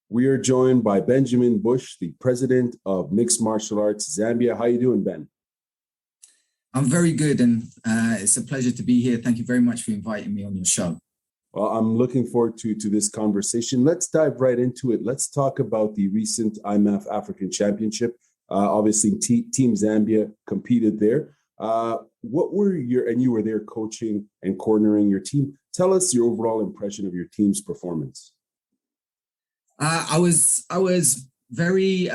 We are joined by Benjamin Bush, the president of Mixed Martial Arts Zambia. How you doing, Ben? I'm very good, and it's a pleasure to be here. Thank you very much for inviting me on your show. Well, I'm looking forward to this conversation. Let's dive right into it. Let's talk about the recent IMMAF African Championship. Obviously, Team Zambia competed there. What were you were there coaching and cornering your team. Tell us your overall impression of your team's performance. I was very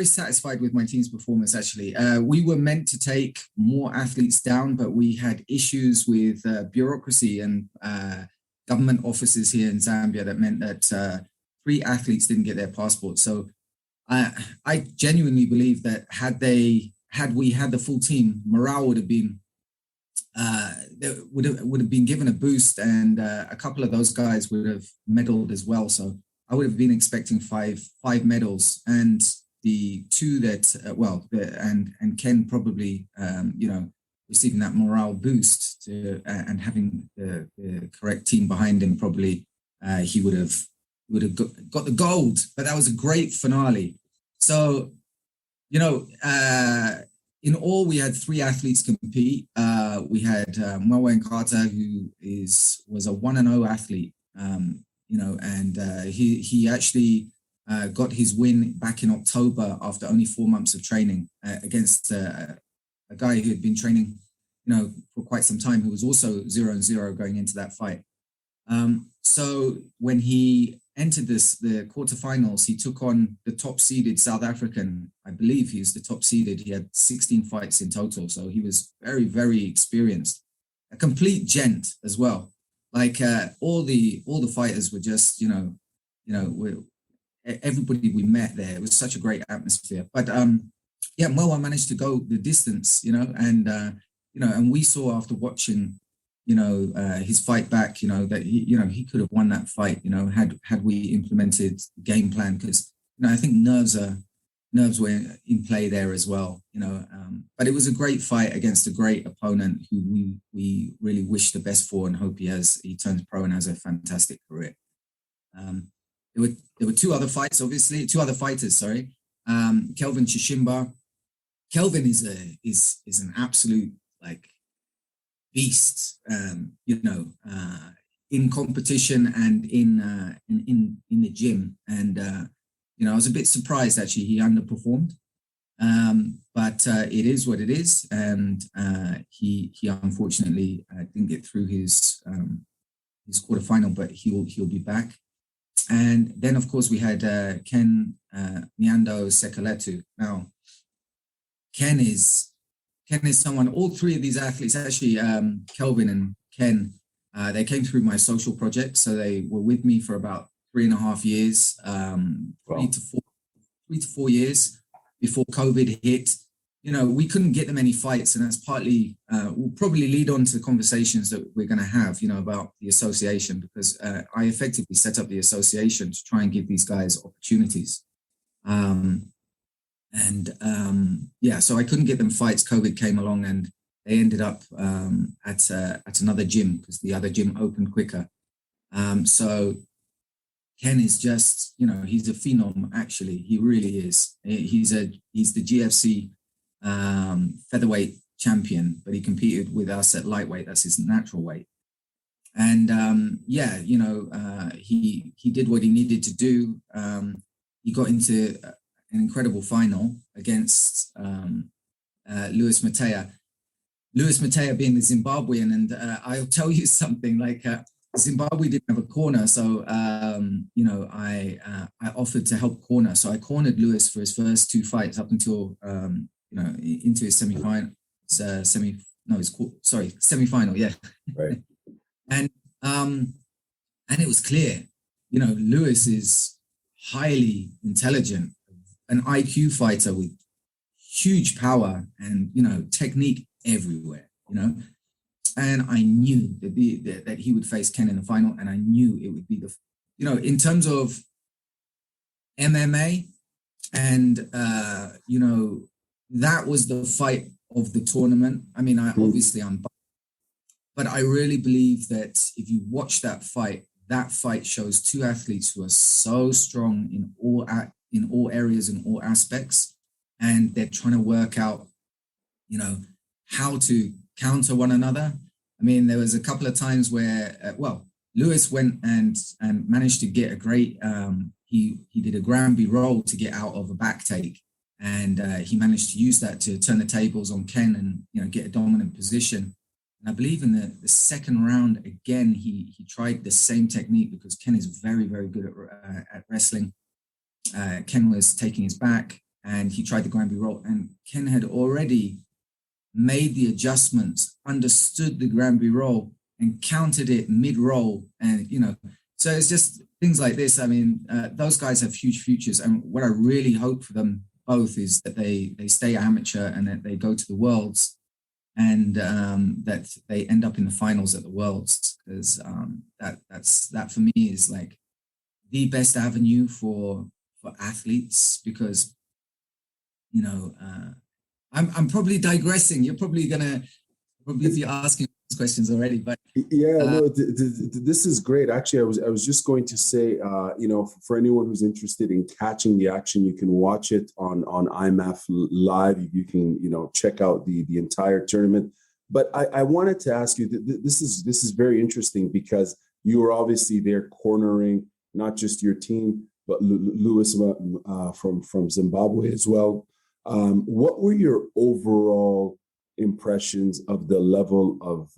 satisfied with my team's performance. Actually, we were meant to take more athletes down, but we had issues with bureaucracy and government offices here in Zambia that meant that 3 athletes didn't get their passports. So I genuinely believe that had we had the full team, morale would have been would have been given a boost, and a couple of those guys would have medaled as well. So I would have been expecting five medals, and the 2 that and Ken probably receiving that morale boost and having the correct team behind him, probably he would have got the gold. But that was a great finale. So in all, we had 3 athletes compete. We had Mwawe Nkata, who was a 1-0 athlete. And he actually got his win back in October after only 4 months of training against a guy who had been training, for quite some time, who was also 0-0 going into that fight. So when he entered the quarterfinals, he took on the top-seeded South African. I believe he was the top-seeded. He had 16 fights in total, so he was very, very experienced. A complete gent as well. Like all the fighters were just, everybody we met there. It was such a great atmosphere. But Moa managed to go the distance, and we saw after watching, his fight back, that he could have won that fight, had we implemented the game plan, because I think nerves were in play there as well, but it was a great fight against a great opponent who we really wish the best for, and hope he turns pro and has a fantastic career. There were 2 other fights, obviously, 2 other fighters, sorry. Kelvin Chishimba. Kelvin is an absolute beast, in competition and in the gym. And I was a bit surprised, actually, he underperformed. But it is what it is, and he unfortunately didn't get through his quarterfinal, but he'll be back. And then, of course, we had Ken Nyaondo Sekaletu. Now, Ken is someone. All 3 of these athletes, actually, Kelvin and Ken, they came through my social project, so they were with me for about 3.5 years, 3 to 4 years before COVID hit. We couldn't get them any fights, and that's partly will probably lead on to the conversations that we're going to have, about the association, because I effectively set up the association to try and give these guys opportunities. So I couldn't get them fights. COVID came along, and they ended up at another gym because the other gym opened quicker. So Ken is just, he's a phenom. Actually, he really is. He's the GFC featherweight champion, but he competed with us at lightweight. That's his natural weight. And he did what he needed to do. He got into an incredible final against Luis Matea. Luis Matea being the Zimbabwean, and I'll tell you something, Zimbabwe didn't have a corner, so I offered to help corner. So I cornered Luis for his first 2 fights up until into his semi-final. Semi-final, yeah. Right. And it was clear, Luis is highly intelligent, an IQ fighter with huge power and technique everywhere, and I knew that he would face Ken in the final, and I knew it would be in terms of MMA, and that was the fight of the tournament. I mean, I'm but I really believe that if you watch that fight that fight shows two athletes who are so strong in all areas and all aspects, and they're trying to work out, how to counter one another. I mean, there was a couple of times where, Lewis went and managed to get a great. He did a Granby roll to get out of a back take, and he managed to use that to turn the tables on Ken and get a dominant position. And I believe in the second round again, he tried the same technique because Ken is very, very good at wrestling. Ken was taking his back, and he tried the Granby roll, and Ken had already made the adjustments, understood the Granby roll, and countered it mid-roll. And, so it's just things like this. I mean, those guys have huge futures. And what I really hope for them both is that they stay amateur and that they go to the Worlds, and that they end up in the finals at the Worlds, because that for me is like the best avenue for athletes, because, I'm probably digressing. You're probably gonna be asking these questions already, but this is great. Actually, I was just going to say, for anyone who's interested in catching the action, you can watch it on IMMAF Live. You can check out the entire tournament. But I wanted to ask you, this is very interesting, because you were obviously there cornering not just your team, but Lewis from Zimbabwe as well. What were your overall impressions of the level of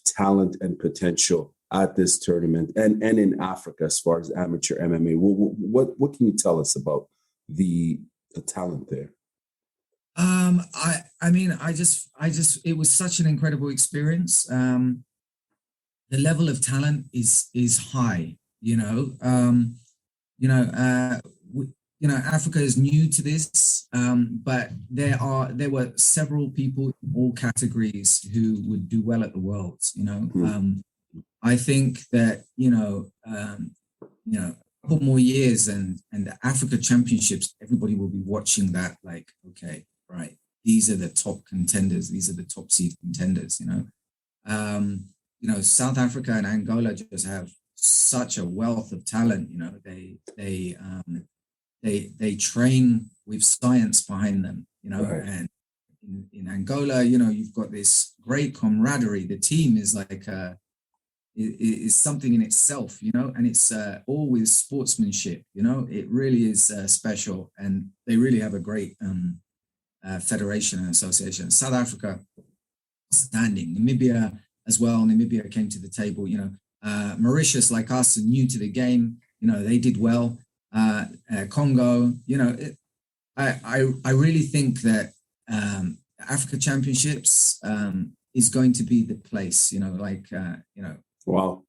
talent and potential at this tournament and in Africa as far as amateur MMA? What can you tell us about the talent there? I mean, it was such an incredible experience. The level of talent is high. Africa is new to this, but there were several people in all categories who would do well at the Worlds. I think that a couple more years and the Africa Championships, everybody will be watching that. Like, okay, right, these are the top contenders. These are the top seed contenders. South Africa and Angola just have such a wealth of talent. They train with science behind them, right. And in Angola, you've got this great camaraderie. The team is like is something in itself, and it's all with sportsmanship. It really is special, and they really have a great federation and association. South Africa, standing. Namibia as well. Namibia came to the table. Mauritius, like us, are new to the game. They did well. Congo, I really think that Africa Championships is going to be the place. Wow.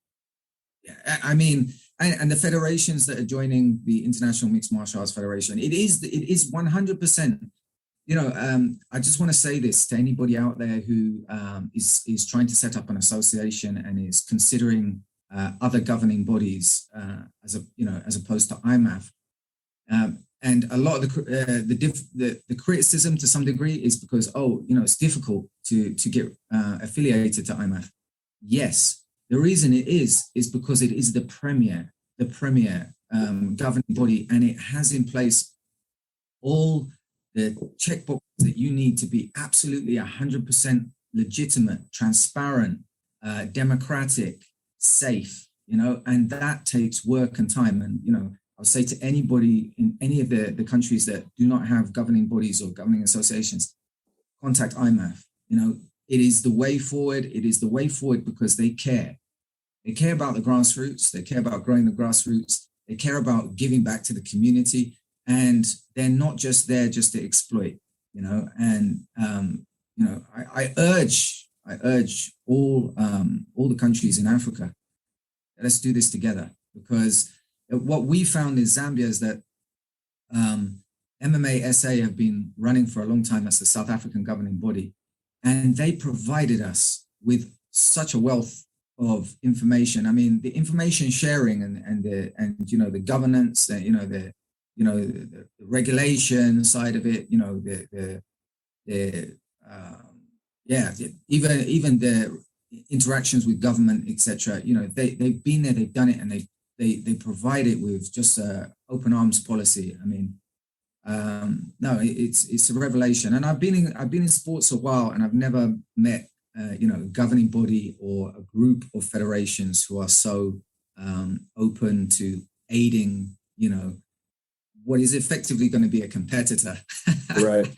I mean, and the federations that are joining the International Mixed Martial Arts Federation, it is 100%. I just want to say this to anybody out there who is trying to set up an association and is considering other governing bodies as opposed to IMMAF. And a lot of the criticism to some degree is because it's difficult to get affiliated to IMMAF. Yes, the reason it is because it is the premier governing body, and it has in place all the checkboxes that you need to be absolutely 100% legitimate, transparent, democratic, safe, and that takes work and time. And, I'll say to anybody in any of the countries that do not have governing bodies or governing associations, contact IMMAF. It is the way forward. It is the way forward because they care. They care about the grassroots. They care about growing the grassroots. They care about giving back to the community. And they're not just there just to exploit, and, I urge all the countries in Africa, let's do this together, because what we found in Zambia is that MMA SA have been running for a long time as the South African governing body, and they provided us with such a wealth of information. I mean, the information sharing and the governance, the regulation side of it, even the interactions with government, etc. You know, they've been there, they've done it, and they provide it with just a open arms policy. I mean, no, it's a revelation. And I've been in sports a while, and I've never met you know, a governing body or a group of federations who are so open to aiding, you know, what is effectively going to be a competitor. Right.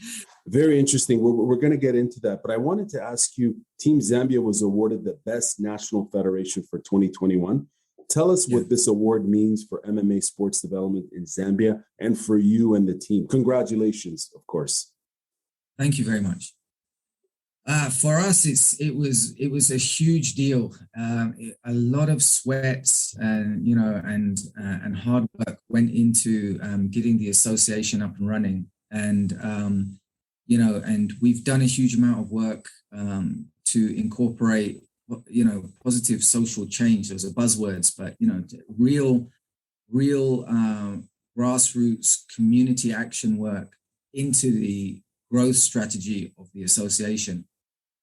Very interesting. We're going to get into that, but I wanted to ask you, Team Zambia was awarded the Best National Federation for 2021. Tell us what this award means for MMA sports development in Zambia and for you and the team. Congratulations, of course. Thank you very much. For us, it was a huge deal. A lot of sweat and, you know, and hard work went into getting the association up and running. And you know, and we've done a huge amount of work to incorporate, you know, positive social change. Those are buzzwords, but, you know, real grassroots community action work into the growth strategy of the association.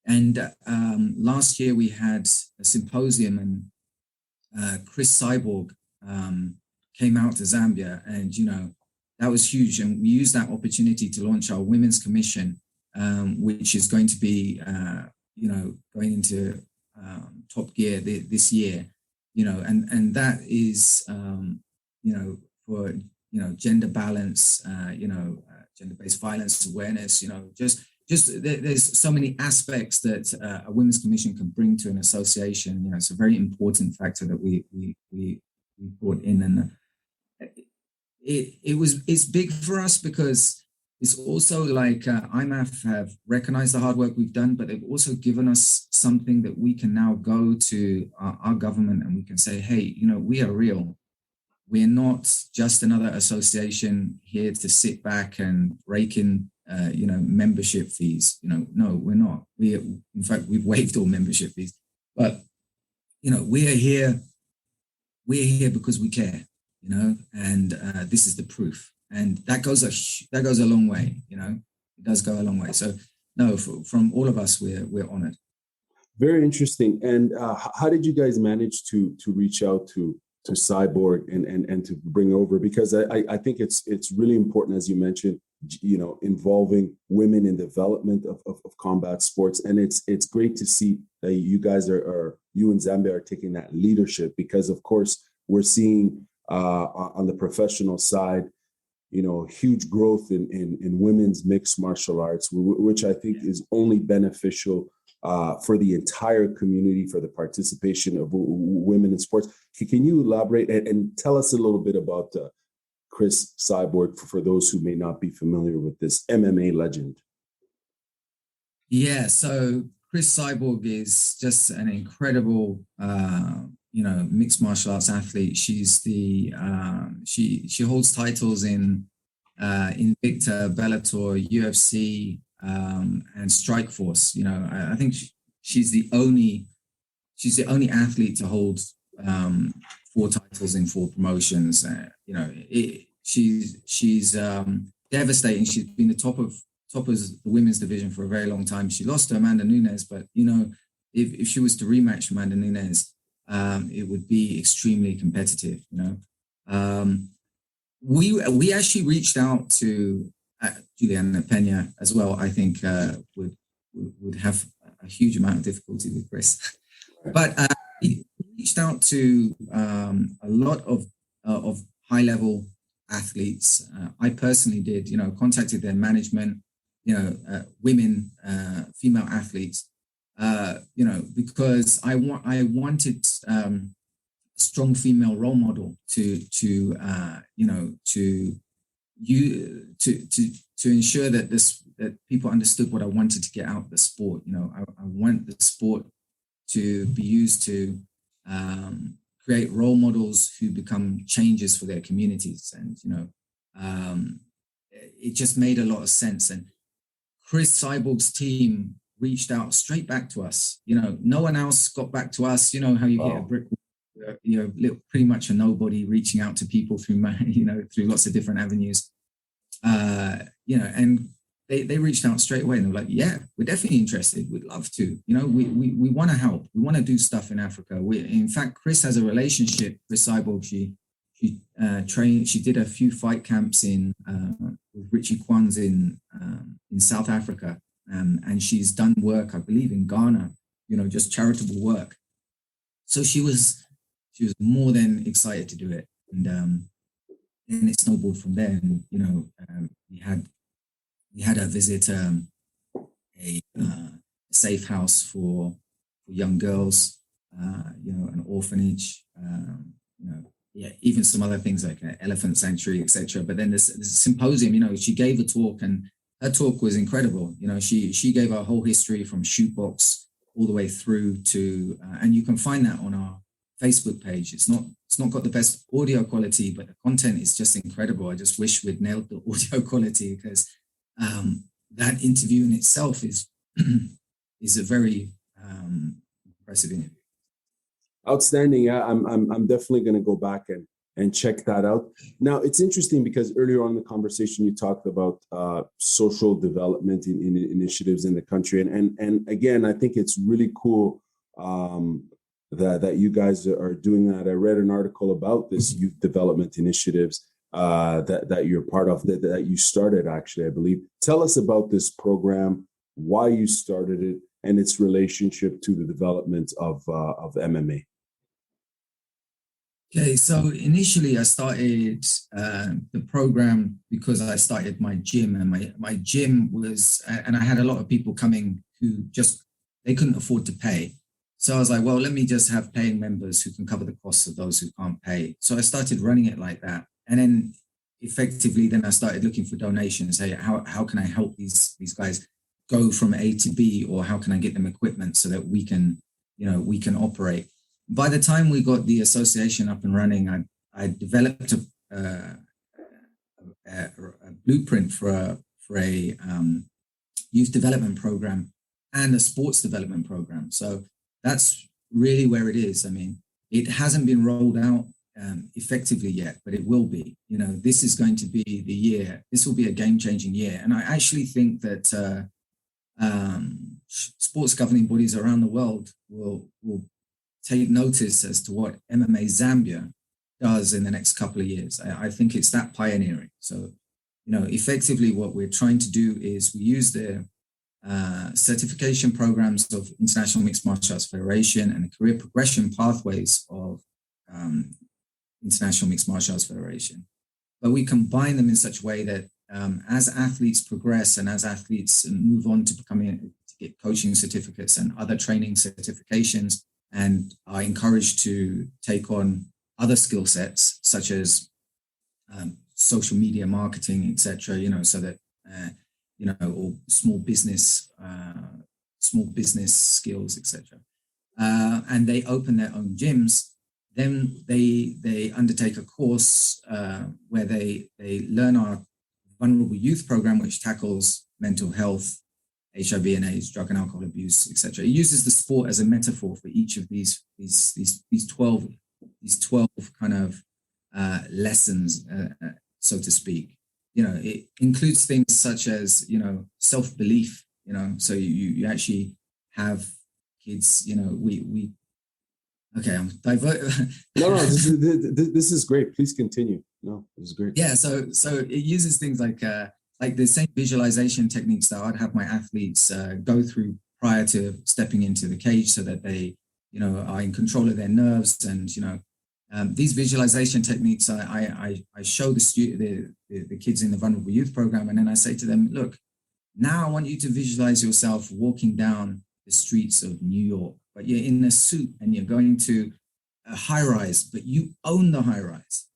And last year we had a symposium, and Chris Cyborg came out to Zambia, and, you know, that was huge. And we used that opportunity to launch our Women's Commission, which is going to be, you know, going into top gear this year, you know, and that is, you know, for, you know, gender balance, you know, gender-based violence awareness, you know, just there's so many aspects that a Women's Commission can bring to an association. You know, it's a very important factor that we brought in. And it's big for us because it's also like IMMAF have recognized the hard work we've done, but they've also given us something that we can now go to our government and we can say, hey, you know, we are real. We're not just another association here to sit back and rake in, you know, membership fees. You know, no, we're not. In fact, we've waived all membership fees. But, you know, we're here because we care. You know, and this is the proof, and that goes a long way. You know, it does go a long way. So, no, from all of us, we're honored. Very interesting. And how did you guys manage to reach out to Cyborg and to bring over? Because I think it's really important, as you mentioned, you know, involving women in development of combat sports, and it's great to see that you guys you and Zambia are taking that leadership, because of course we're seeing. On the professional side, you know, huge growth in women's mixed martial arts, which I think is only beneficial for the entire community, for the participation of women in sports. Can you elaborate and tell us a little bit about Chris Cyborg for those who may not be familiar with this MMA legend? Yeah, so Chris Cyborg is just an incredible you know, mixed martial arts athlete. She's the she holds titles in Invicta, Bellator, UFC, and Strikeforce. You know, I think she's the only athlete to hold 4 titles in 4 promotions. You know, she's devastating. She's been the top of the women's division for a very long time. She lost to Amanda Nunes, but, you know, if she was to rematch Amanda Nunes, it would be extremely competitive. You know, we actually reached out to Juliana Pena as well. I think would have a huge amount of difficulty with Chris, but we reached out to a lot of high level athletes. I personally did. You know, contacted their management. You know, women, female athletes. You know, because I wanted a strong female role model to you know, to ensure that people understood what I wanted to get out of the sport. You know, I want the sport to be used to create role models who become changes for their communities, and, you know, it just made a lot of sense. And Chris Cyborg's team reached out straight back to us. You know, no one else got back to us. You know how you hit a brick wall, you know, pretty much a nobody reaching out to people through, you know, through lots of different avenues. You know, and they reached out straight away and they were like, yeah, we're definitely interested. We'd love to. We want to help. We want to do stuff in Africa. In fact, Chris has a relationship with Cyborg. She trained. She did a few fight camps with Richie Kwans in South Africa, and she's done work, I believe, in Ghana. Just charitable work. So she was more than excited to do it, and it snowballed from there. And we had her visit a safe house for young girls, an orphanage, even some other things like an elephant sanctuary, etc. But then there's a symposium. She gave a talk, and her talk was incredible. She gave our whole history from shootbox all the way through to, and you can find that on our Facebook page. It's not got the best audio quality, but the content is just incredible. I just wish we'd nailed the audio quality, because that interview in itself is a very impressive interview. Outstanding. Yeah, I'm definitely going to go back and check that out. Now, it's interesting because earlier on in the conversation you talked about social development in initiatives in the country, and again, I think it's really cool that you guys are doing that. I read an article about this youth development initiatives that you're part of, that you started, actually, I believe. Tell us about this program, why you started it, and its relationship to the development of MMA. Okay, so initially I started the program because I started my gym, and my gym was, and I had a lot of people coming who they couldn't afford to pay. So I was like, well, let me just have paying members who can cover the costs of those who can't pay. So I started running it like that. And then effectively, I started looking for donations. Hey, how can I help these guys go from A to B, or how can I get them equipment so that we can operate? By the time we got the association up and running, I developed a blueprint for a youth development program and a sports development program. So that's really where it is. I mean, it hasn't been rolled out effectively yet, but it will be. This is going to be the year. This will be a game-changing year. And I actually think that sports governing bodies around the world will take notice as to what MMA Zambia does in the next couple of years. I think it's that pioneering. So, effectively what we're trying to do is we use the certification programs of International Mixed Martial Arts Federation and the career progression pathways of International Mixed Martial Arts Federation. But we combine them in such a way that as athletes progress and as athletes move on to get coaching certificates and other training certifications, and are encouraged to take on other skill sets such as social media marketing, etc. So that or small business skills, etc. And they open their own gyms. Then they undertake a course where they learn our vulnerable youth program, which tackles mental health, HIV and AIDS, drug and alcohol abuse, etc. It uses the sport as a metaphor for each of these 12 kind of lessons, so to speak. It includes things such as self-belief. So you actually have kids. Okay, I'm divert. No, this is great. Please continue. No, this is great. Yeah, so it uses things like the same visualization techniques that I'd have my athletes go through prior to stepping into the cage, so that they, are in control of their nerves. And these visualization techniques, I show the kids in the vulnerable youth program, and then I say to them, look, now I want you to visualize yourself walking down the streets of New York, but you're in a suit and you're going to a high rise, but you own the high rise.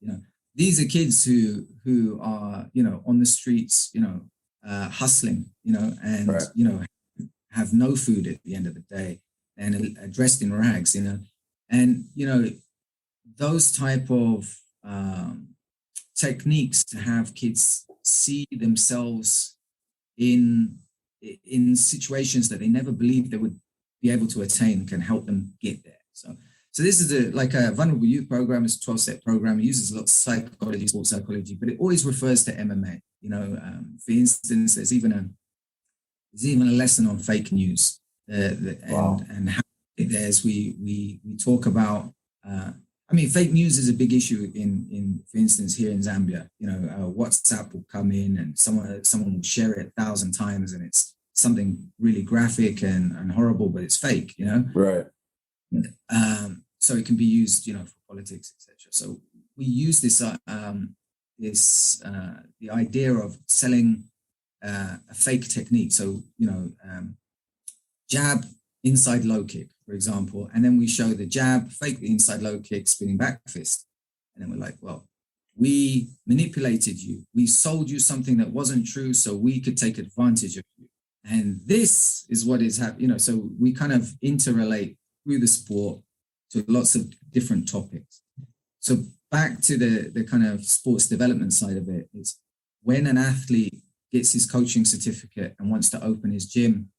These are kids who are, on the streets, hustling, and, right. Have no food at the end of the day, and are dressed in rags, and, those type of techniques to have kids see themselves in situations that they never believed they would be able to attain can help them get there. So this is like a vulnerable youth program. It's a 12-step program. It uses a lot of psychology, sports psychology, but it always refers to MMA. For instance, there's even a lesson on fake news, and how there's we talk about. Fake news is a big issue in for instance, here in Zambia. WhatsApp will come in and someone will share it 1,000 times, and it's something really graphic and horrible, but it's fake. Right. So it can be used, for politics, etc. So we use this the idea of selling a fake technique. So jab, inside low kick, for example, and then we show the jab, fake the inside low kick, spinning back fist, and then we're like, well, we manipulated you, we sold you something that wasn't true, so we could take advantage of you, and this is what is happening. So we kind of interrelate through the sport to lots of different topics. So back to the kind of sports development side of it is when an athlete gets his coaching certificate and wants to open his gym,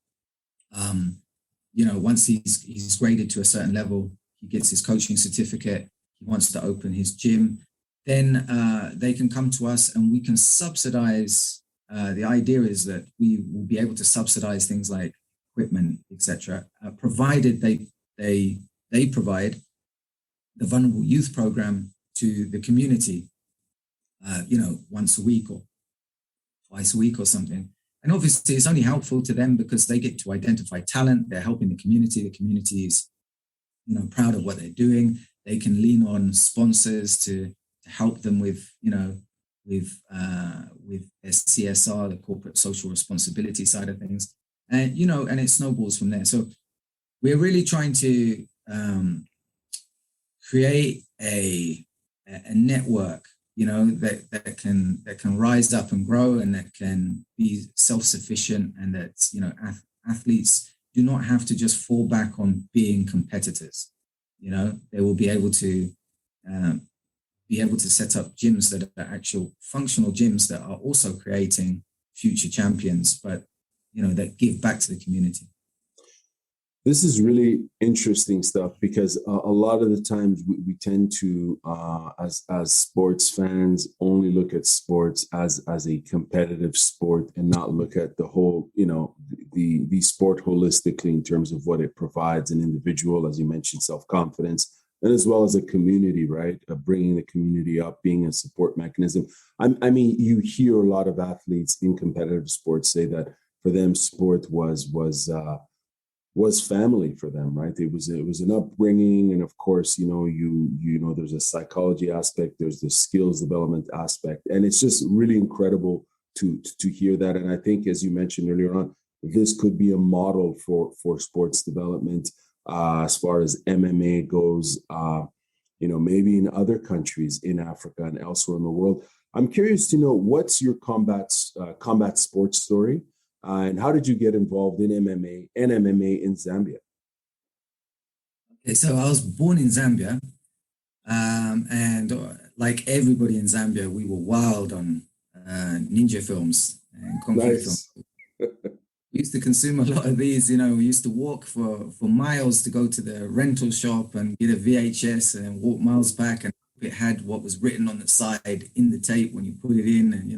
once he's graded to a certain level, he gets his coaching certificate, he wants to open his gym, then they can come to us and we can subsidize. The idea is that we will be able to subsidize things like equipment, etc., provided they provide the vulnerable youth program to the community, once a week or twice a week or something. And obviously it's only helpful to them because they get to identify talent. They're helping the community. The community is, proud of what they're doing. They can lean on sponsors to help them with their CSR, the corporate social responsibility side of things. And, and it snowballs from there. So we're really trying to create a network, that can rise up and grow, and that can be self-sufficient, and that athletes do not have to just fall back on being competitors. They will be able to set up gyms that are actual functional gyms that are also creating future champions, but that give back to the community. This is really interesting stuff because a lot of the times we tend to, as sports fans, only look at sports as a competitive sport and not look at the whole, the sport holistically in terms of what it provides an individual, as you mentioned, self-confidence, and as well as a community, right? Bringing the community up, being a support mechanism. You hear a lot of athletes in competitive sports say that for them, sport was family for them, right? It was an upbringing, and of course, there's a psychology aspect, there's the skills development aspect, and it's just really incredible to hear that. And I think, as you mentioned earlier on, this could be a model for sports development as far as MMA goes. Maybe in other countries in Africa and elsewhere in the world. I'm curious to know, what's your combat sports story? And how did you get involved in MMA and MMA in Zambia? Okay, so I was born in Zambia, and like everybody in Zambia, we were wild on ninja films and kung fu films. We used to consume a lot of these. We used to walk for miles to go to the rental shop and get a VHS, and then walk miles back, and it had what was written on the side in the tape when you put it in, and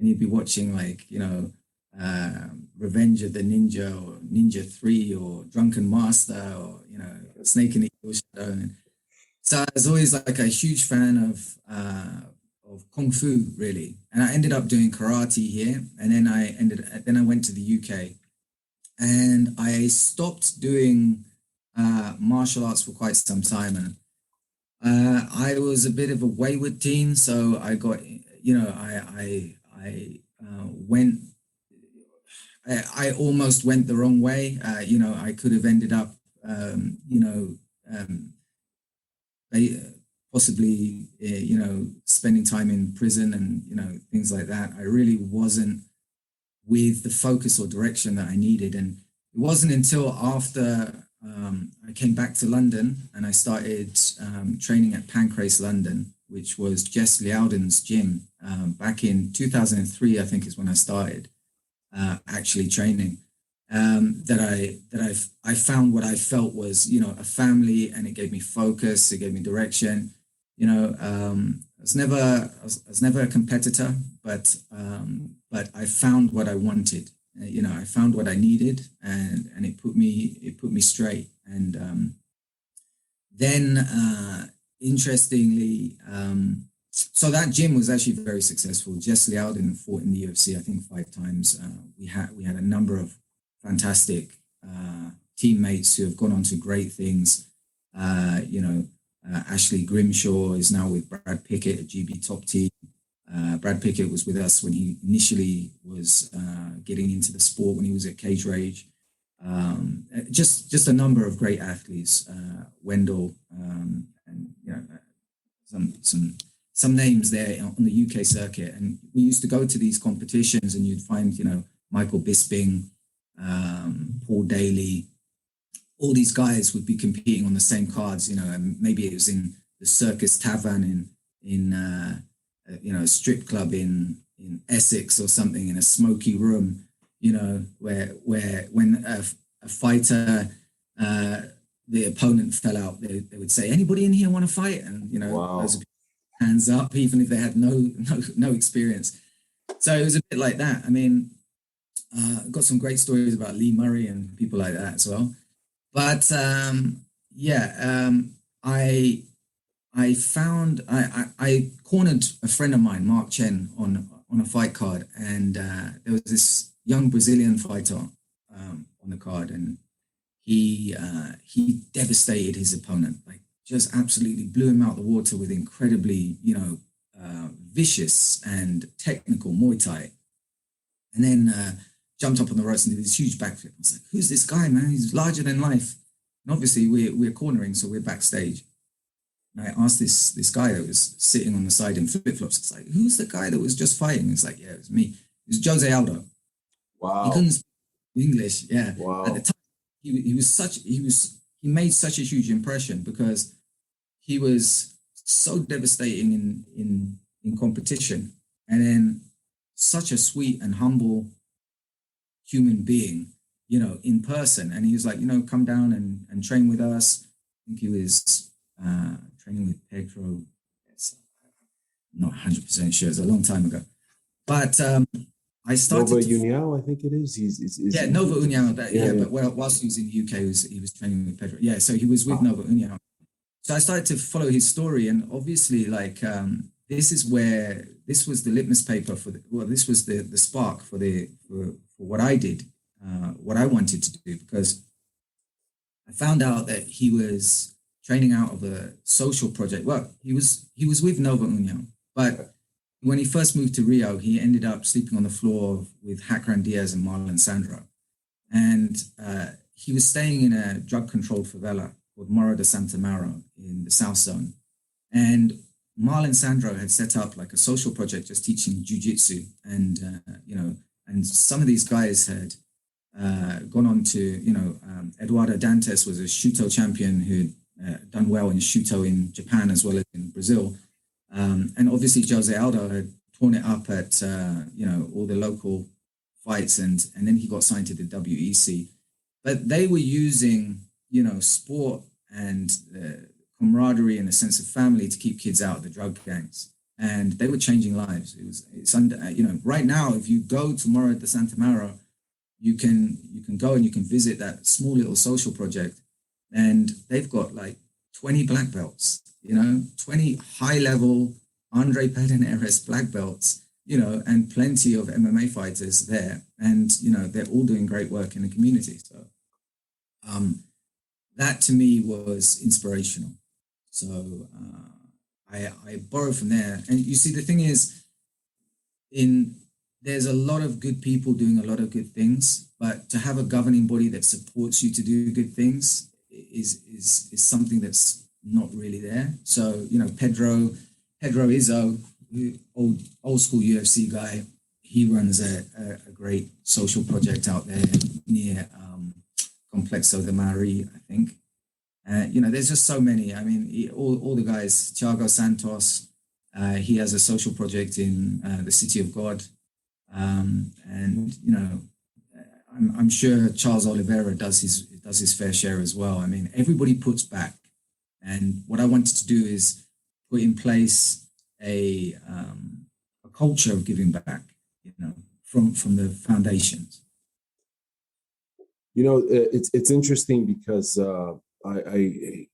you'd be watching Revenge of the Ninja, or Ninja 3, or Drunken Master, or Snake and Eagle Shadow. And so I was always like a huge fan of kung fu, really. And I ended up doing karate here, and then I went to the UK, and I stopped doing martial arts for quite some time. And I was a bit of a wayward teen, so I got I almost went the wrong way. I could have ended up, possibly, spending time in prison and, things like that. I really wasn't with the focus or direction that I needed. And it wasn't until after I came back to London and I started training at Pancrase London, which was Jess Liaudin's gym. Back in 2003, I think is when I started actually training. I found what I felt was, you know, a family, and it gave me focus, it gave me direction. You know, I was never a competitor, but I found what I wanted. You know, I found what I needed, and it put me straight. And then interestingly, so that gym was actually very successful. Jess Liaudin fought in the UFC, I think 5 times. We had a number of fantastic teammates who have gone on to great things. You know, Ashley Grimshaw is now with Brad Pickett at GB Top Team. Brad Pickett was with us when he initially was getting into the sport, when he was at Cage Rage. Just a number of great athletes, Wendell, and you know, some names there on the UK circuit. And we used to go to these competitions, and you'd find, you know, Michael Bisping, Paul Daly, all these guys would be competing on the same cards, you know, and maybe it was in the Circus Tavern in you know, a strip club in Essex or something, in a smoky room, you know, where when a fighter, the opponent fell out, they would say, "Anybody in here want to fight?" And, you know, Wow. those hands up, even if they had no experience. So it was a bit like that. I mean, got some great stories about Lee Murray and people like that as well. But I cornered a friend of mine, Mark Chen, on a fight card, and there was this young Brazilian fighter on the card, and he devastated his opponent, like just absolutely blew him out the water with incredibly, you know, vicious and technical Muay Thai, and then jumped up on the ropes and did this huge backflip. I was like, "Who's this guy, man? He's larger than life." And obviously we're cornering, so we're backstage. And I asked this guy that was sitting on the side in flip-flops, it's like, "Who's the guy that was just fighting?" It's like, "Yeah, it was me." It was Jose Aldo. Wow. He couldn't speak English. Yeah. Wow. At the time, he made such a huge impression because he was so devastating in competition, and then such a sweet and humble human being, you know, in person. And he was like, "You know, come down and train with us." I think he was training with Pedro. I'm not 100% sure. It's a long time ago. But I started Nova União, I think it is. He's Nova União. Yeah. But whilst he was in the UK, he was training with Pedro. Yeah, so he was with Nova União. So I started to follow his story, and obviously, like, this was the litmus paper this was the spark for what I did, what I wanted to do, because I found out that he was training out of a social project. Well, he was with Nova União, but when he first moved to Rio, he ended up sleeping on the floor with Hakran Diaz and Marlon Sandro. And he was staying in a drug-controlled favela called Morro de Santa Mauro in the South Zone. And Marlon Sandro had set up like a social project just teaching jiu-jitsu. And, you know, and some of these guys had gone on to, you know, Eduardo Dantes was a Shuto champion who'd done well in Shuto in Japan as well as in Brazil. And obviously Jose Aldo had torn it up at, you know, all the local fights, and then he got signed to the WEC. But they were using, you know, sport and camaraderie and a sense of family to keep kids out of the drug gangs. And they were changing lives. It's under, you know, right now, if you go tomorrow at the Santa Mauro, you can go and you can visit that small little social project, and they've got like 20 black belts, you know, 20 high-level Andre Pederneiras black belts, you know, and plenty of MMA fighters there. And, you know, they're all doing great work in the community. So that to me was inspirational. So I borrowed from there. And you see, the thing is, there's a lot of good people doing a lot of good things, but to have a governing body that supports you to do good things is something that's not really there. So, you know, Pedro Izzo, old school UFC guy, he runs a great social project out there near Complexo de Mari, I think. You know, there's just so many. I mean, all the guys, Thiago Santos, he has a social project in the City of God. And, you know, I'm sure Charles Oliveira does his fair share as well. I mean, everybody puts back, and what I wanted to do is put in place a culture of giving back, from the foundations. It's interesting because I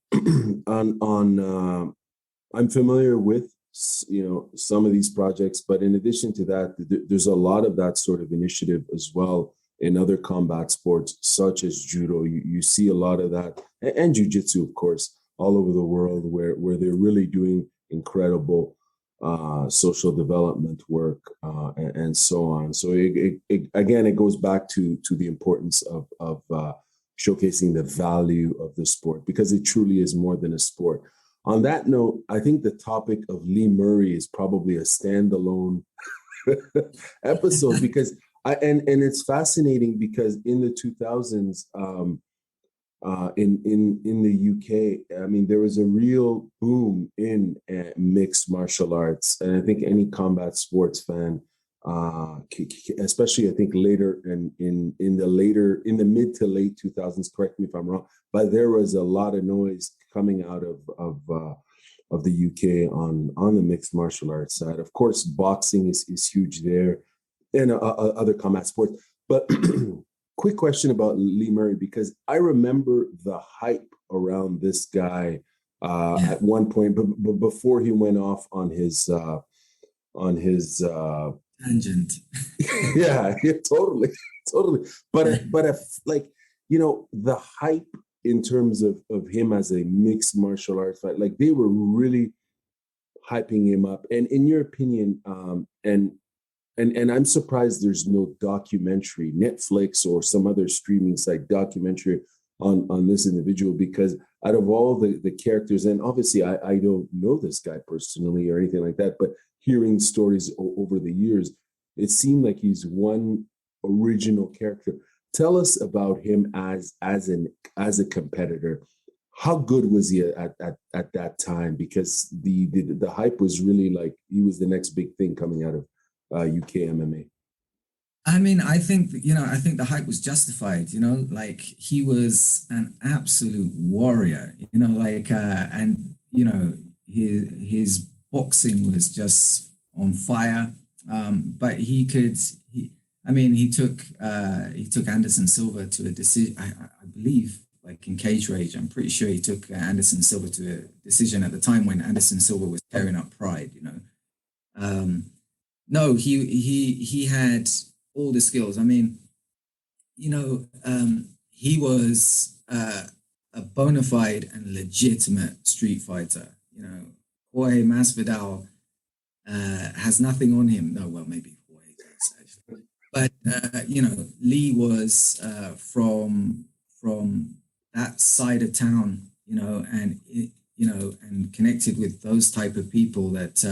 I'm familiar with some of these projects, but in addition to that, there's a lot of that sort of initiative as well in other combat sports, such as judo. You see a lot of that, and jiu-jitsu, of course, all over the world, where they're really doing incredible social development work and so on. So again, it goes back to the importance of showcasing the value of the sport, because it truly is more than a sport. On that note, I think the topic of Lee Murray is probably a standalone episode, because and it's fascinating because in the 2000s, in the UK, I mean, there was a real boom in mixed martial arts, and I think any combat sports fan, especially I think later in the mid to late 2000s, correct me if I'm wrong, but there was a lot of noise coming out of the UK on the mixed martial arts side. Of course, boxing is huge there, and other combat sports. But quick question about Lee Murray, because I remember the hype around this guy at one point, but before he went off on his tangent. yeah, totally. But if, like, the hype in terms of him as a mixed martial arts fight, like, they were really hyping him up. And in your opinion, and I'm surprised there's no documentary, Netflix or some other streaming site documentary on this individual, because out of all the characters, and obviously I don't know this guy personally or anything like that, but hearing stories over the years, it seemed like he's one original character. Tell us about him as a competitor. How good was he at that time? Because the hype was really like he was the next big thing coming out of UK MMA. I mean, I think the hype was justified, like, he was an absolute warrior, and his boxing was just on fire. But he took Anderson Silva to a decision, I believe, like in Cage Rage. I'm pretty sure he took Anderson Silva to a decision at the time when Anderson Silva was tearing up Pride, No, he had all the skills. I mean, he was a bona fide and legitimate street fighter. Jorge Masvidal has nothing on him. No, well, maybe Jorge does, actually. But Lee was from that side of town, and connected with those type of people that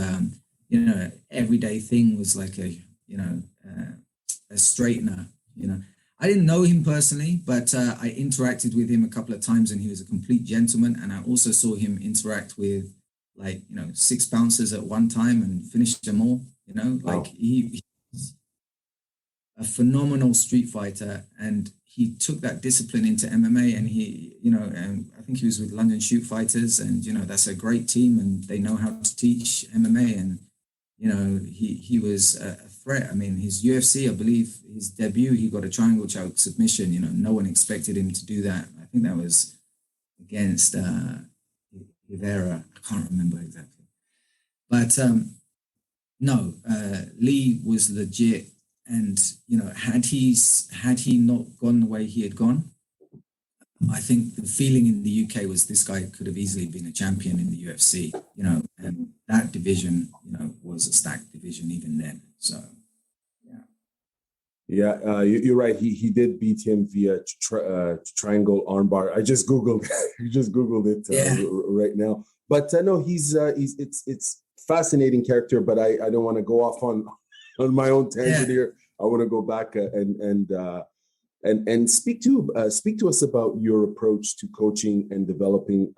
everyday thing was like a straightener. I didn't know him personally, but I interacted with him a couple of times, and he was a complete gentleman. And I also saw him interact with, like, 6 bouncers at one time and finish them all. Like, he's a phenomenal street fighter, and he took that discipline into MMA, and and I think he was with London Shoot Fighters, and that's a great team, and they know how to teach MMA. And he was a threat. I mean, his UFC, I believe, his debut, he got a triangle choke submission. No one expected him to do that. I think that was against Rivera. I can't remember exactly. But no, Lee was legit. And, had he not gone the way he had gone, I think the feeling in the UK was this guy could have easily been a champion in the UFC, and that division, was a stacked division even then. So, yeah, you're right. He did beat him via triangle armbar. I just googled it right now. But no, it's fascinating character. But I don't want to go off on my own tangent here. I want to go back and speak to us about your approach to coaching and developing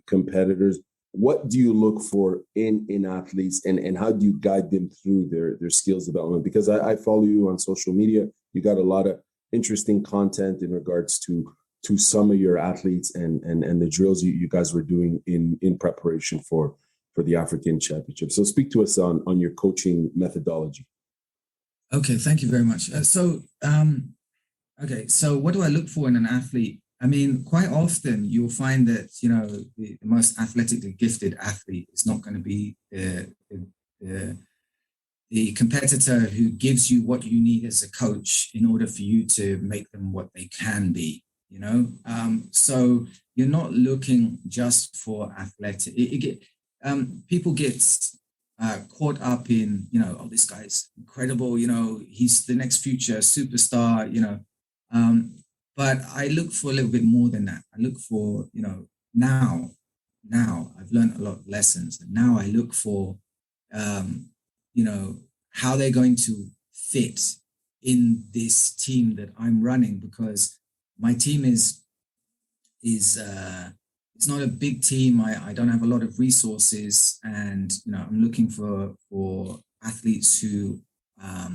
competitors. What do you look for in athletes, and how do you guide them through their skills development? Because I follow you on social media. You got a lot of interesting content in regards to some of your athletes and the drills you guys were doing in preparation for the African Championship. So speak to us on your coaching methodology. Okay, thank you very much. Okay, so what do I look for in an athlete? I mean, quite often you'll find that, you know, the most athletically gifted athlete is not going to be the competitor who gives you what you need as a coach in order for you to make them what they can be, you know? So you're not looking just for athletic. People get caught up in, you know, oh, this guy's incredible, you know, he's the next future superstar, you know. But I look for a little bit more than that. I look for, you know, now I've learned a lot of lessons. And now I look for, you know, how they're going to fit in this team that I'm running, because my team is it's not a big team. I don't have a lot of resources, and, you know, I'm looking for athletes who are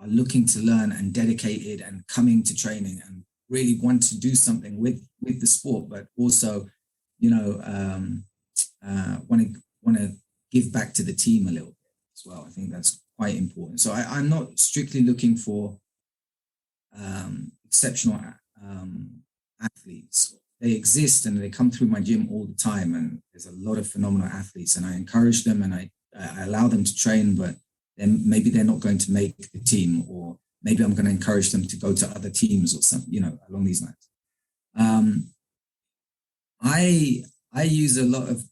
looking to learn and dedicated and coming to training and really want to do something with the sport, but also, you know, want to give back to the team a little bit as well. I think that's quite important. So I'm not strictly looking for exceptional athletes. They exist and they come through my gym all the time, and there's a lot of phenomenal athletes, and I encourage them and I allow them to train, but then maybe they're not going to make the team, or maybe I'm going to encourage them to go to other teams or something, you know, along these lines. I use a lot of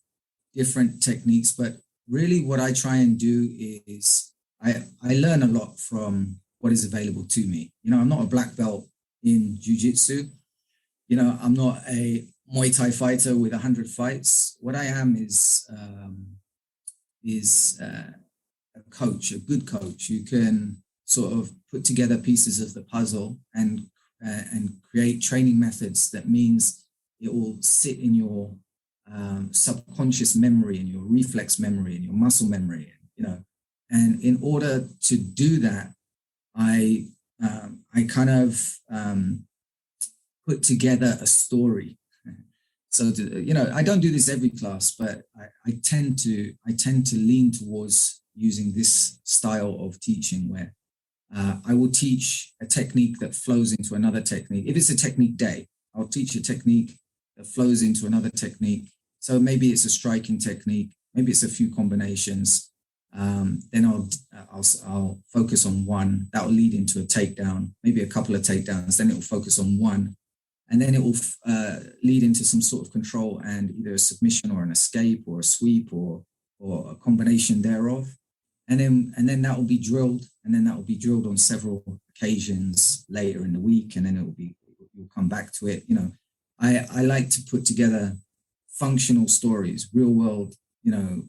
different techniques, but really what I try and do is I learn a lot from what is available to me. You know, I'm not a black belt in jiu-jitsu. You know, I'm not a Muay Thai fighter with 100 fights. What I am is a coach, a good coach who can sort of put together pieces of the puzzle and create training methods that means it will sit in your subconscious memory and your reflex memory and your muscle memory, you know. And in order to do that, I kind of put together a story. So, you know, I don't do this every class, but I tend to lean towards using this style of teaching where I will teach a technique that flows into another technique. If it's a technique day, I'll teach a technique that flows into another technique. So maybe it's a striking technique, maybe it's a few combinations. Then I'll focus on one that will lead into a takedown, maybe a couple of takedowns. Then it will focus on one, and then it will lead into some sort of control and either a submission or an escape or a sweep or a combination thereof. And then that will be drilled, and then that will be drilled on several occasions later in the week, and then you'll come back to it. You know, I like to put together functional stories, real world, you know,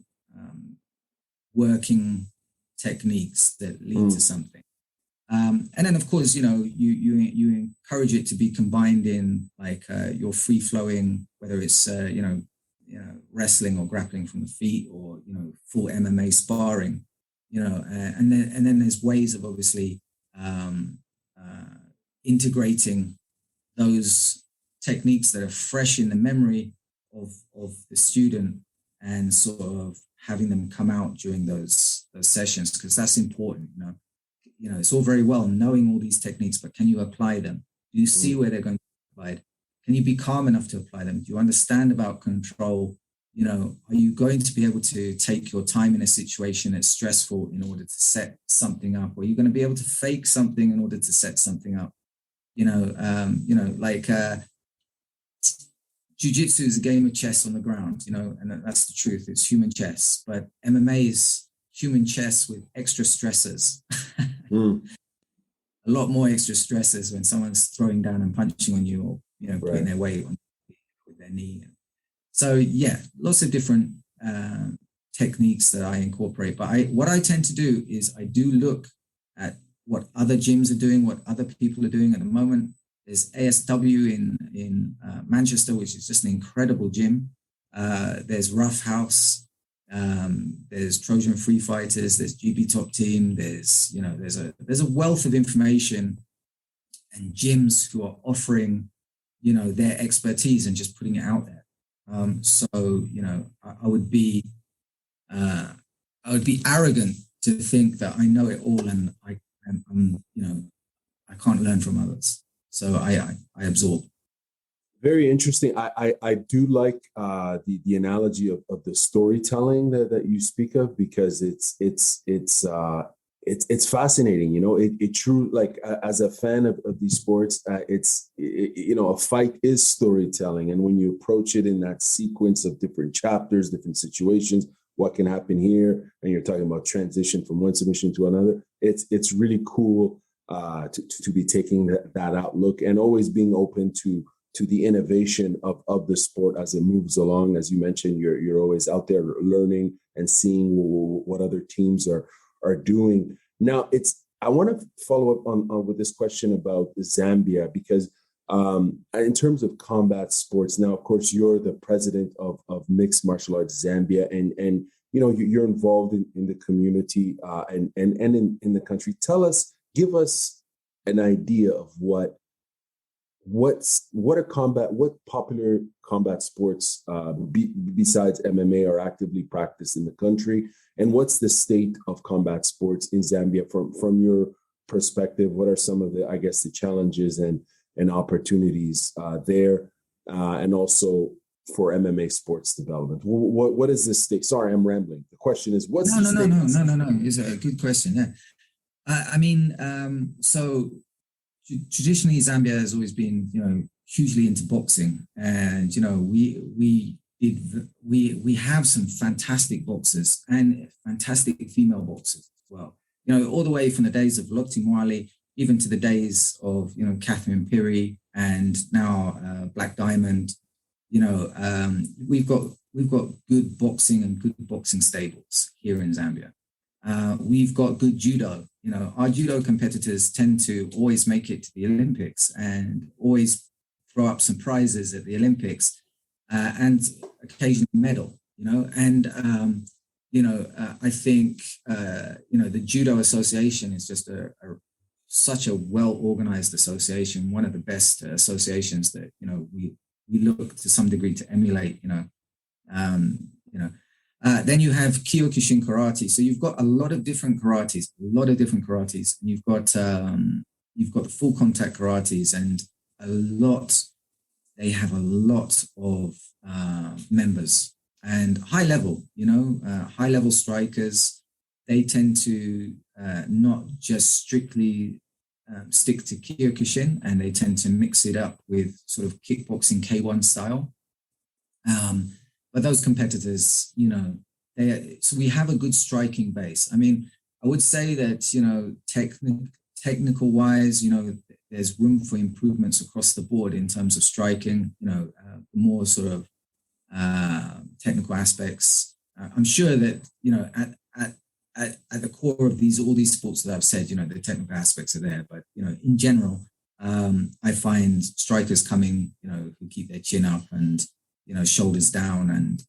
working techniques that lead to something. And then, of course, you know, you encourage it to be combined in like your free flowing, whether it's you know, wrestling or grappling from the feet, or, you know, full MMA sparring, you know, and then there's ways of obviously integrating those techniques that are fresh in the memory of the student and sort of having them come out during those sessions, because that's important. You know, it's all very well knowing all these techniques, but can you apply them? Do you see where they're going to be applied? Can you be calm enough to apply them? Do you understand about control? You know, are you going to be able to take your time in a situation that's stressful in order to set something up? Or are you going to be able to fake something in order to set something up? You know, like jiu-jitsu is a game of chess on the ground, you know, and that's the truth. It's human chess, but MMA is human chess with extra stressors. A lot more extra stressors when someone's throwing down and punching on you, or, you know, putting their weight on with their knee. So yeah, lots of different techniques that I incorporate. But what I tend to do is I do look at what other gyms are doing, what other people are doing at the moment. There's ASW in Manchester, which is just an incredible gym. There's Rough House. There's Trojan Free Fighters. There's GB Top Team. There's, you know, there's a wealth of information, gyms who are offering, their expertise and just putting it out there. So, I would be arrogant to think that I know it all and I can't learn from others. So I absorb. Very interesting. I do like the analogy of the storytelling that you speak of, because it's fascinating. It true, like, as a fan of these sports, a fight is storytelling, and when you approach it in that sequence of different chapters, different situations, what can happen here, and you're talking about transition from one submission to another, it's really cool to be taking that outlook and always being open to the innovation of the sport as it moves along. As you mentioned, you're always out there learning and seeing what other teams are doing. Now, I want to follow up on with this question about Zambia, because in terms of combat sports, now, of course, you're the president of Mixed Martial Arts Zambia, and you're involved in the community and in the country. Give us an idea of what popular combat sports besides MMA are actively practiced in the country, and what's the state of combat sports in Zambia from your perspective? What are some of the challenges and opportunities there, and also for MMA sports development? What is the state? Sorry, I'm rambling. The question is, what's the state? No. It's a good question. Yeah, so traditionally, Zambia has always been, hugely into boxing, and we have some fantastic boxers and fantastic female boxers as well. All the way from the days of Lokti Mwale, even to the days of Catherine Piri, and now Black Diamond. We've got good boxing and good boxing stables here in Zambia. We've got good judo. Our judo competitors tend to always make it to the Olympics and always throw up some prizes at the Olympics, and occasionally medal. I think the Judo Association is just such a well-organized association, one of the best associations that we look to some degree to emulate. Then you have Kyokushin karate. So you've got a lot of different karates, and you've got the full contact karates, and they have a lot of members, and high level strikers. They tend to not just strictly stick to Kyokushin, and they tend to mix it up with sort of kickboxing K1 style. But those competitors, so we have a good striking base. I mean, I would say that, technical wise, there's room for improvements across the board in terms of striking, more sort of technical aspects. I'm sure that, at the core of all these sports that I've said, the technical aspects are there. But, in general, I find strikers coming, who keep their chin up and, shoulders down, and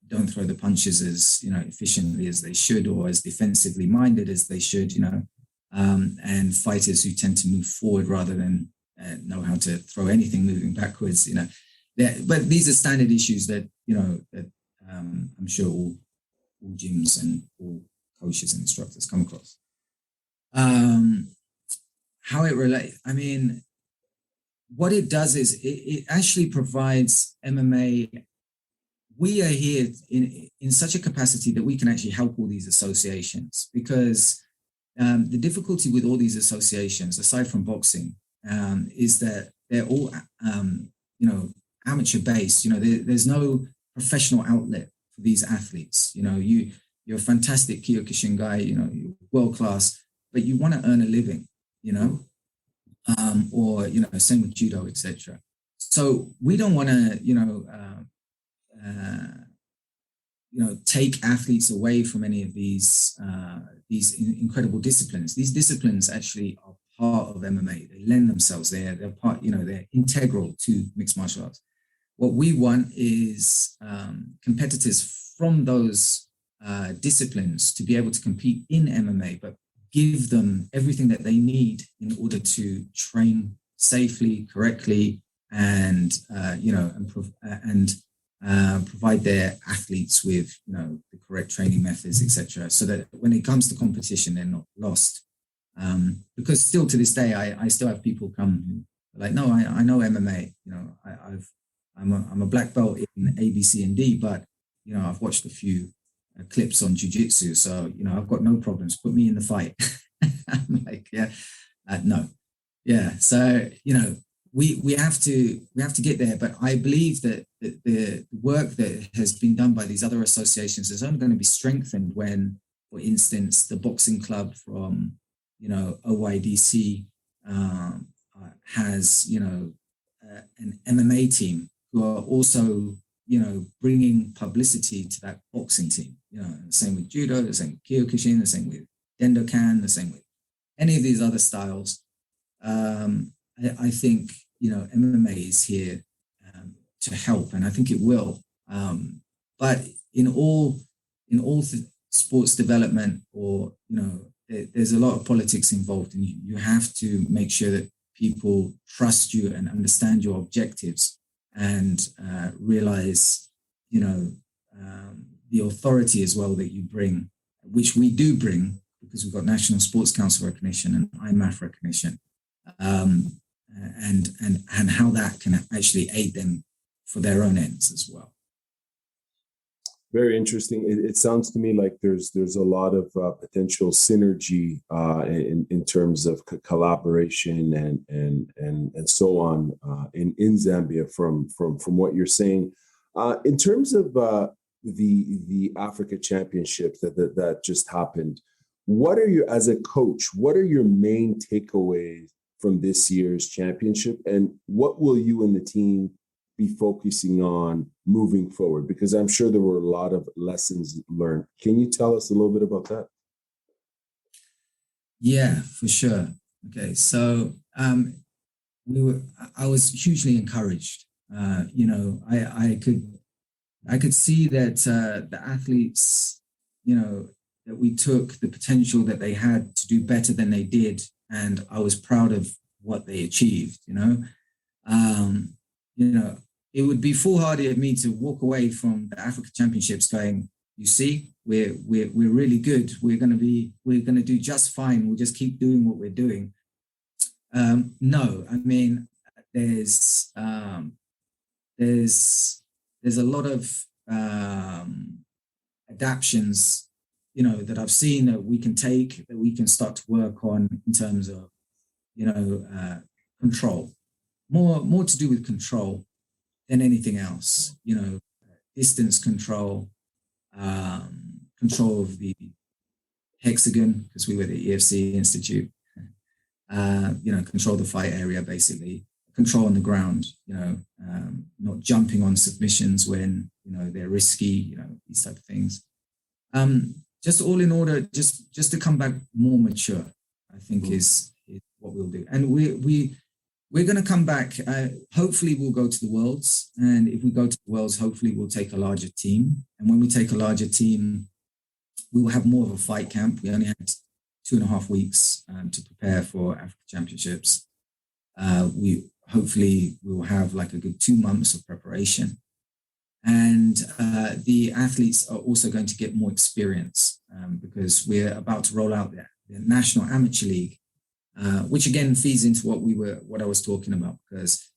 don't throw the punches as efficiently as they should, or as defensively minded as they should, and fighters who tend to move forward rather than know how to throw anything moving backwards. But these are standard issues that that I'm sure all gyms and all coaches and instructors come across. How it relates, I mean, what it does is it actually provides MMA. We are here in such a capacity that we can actually help all these associations, because the difficulty with all these associations, aside from boxing, is that they're all, amateur based. There's no professional outlet for these athletes. You're a fantastic Kyokushin guy, you're world class, but you want to earn a living, or same with judo, etc. So we don't want to take athletes away from any of these incredible disciplines. These disciplines actually are part of MMA. They lend themselves. They're part. They're integral to mixed martial arts. What we want is competitors from those disciplines to be able to compete in MMA, but give them everything that they need in order to train safely, correctly, and provide their athletes with the correct training methods, etc., so that when it comes to competition, they're not lost. Because still to this day, I still have people come who are like, no, I know MMA. I'm a black belt in A, B, C, and D, but I've watched a few clips on jiu-jitsu, so I've got no problems. Put me in the fight. I'm like, yeah, no, yeah. So we have to get there, but I believe that the work that has been done by these other associations is only going to be strengthened when, for instance, the boxing club from OYDC has an MMA team who are also bringing publicity to that boxing team. The same with judo, the same with kyokushin, the same with dendokan, the same with any of these other styles. I think MMA is here to help, and I think it will. But in all sports development, or there's a lot of politics involved, and you have to make sure that people trust you and understand your objectives, and realize the authority as well that you bring, which we do bring, because we've got National Sports Council recognition and IMMAF recognition, and how that can actually aid them for their own ends as well. Very interesting. It sounds to me like there's a lot of potential synergy in terms of collaboration and so on in Zambia from what you're saying. In terms of the Africa Championships that just happened, what are your, as a coach, what are your main takeaways from this year's championship, and what will you and the team be focusing on moving forward? Because I'm sure there were a lot of lessons learned. Can you tell us a little bit about that? Yeah, for sure. Okay, so I was hugely encouraged. I could see that the athletes, that we took the potential that they had to do better than they did, and I was proud of what they achieved. It would be foolhardy of me to walk away from the Africa Championships going, you see, we're really good. We're going to do just fine. We'll just keep doing what we're doing. No, I mean, there's a lot of adaptions, that I've seen that we can take, that we can start to work on in terms of, control, more to do with control than anything else. Distance control, control of the hexagon, because we were the EFC Institute. Control the fight area, basically. Control on the ground. Not jumping on submissions when they're risky. These type of things. Just all in order, just to come back more mature, I think is what we'll do. And we're going to come back. Hopefully, we'll go to the Worlds. And if we go to the Worlds, hopefully, we'll take a larger team. And when we take a larger team, we will have more of a fight camp. We only had 2.5 weeks to prepare for Africa Championships. We will have like a good 2 months of preparation. And the athletes are also going to get more experience because we're about to roll out the National Amateur League, which again feeds into what I was talking about, because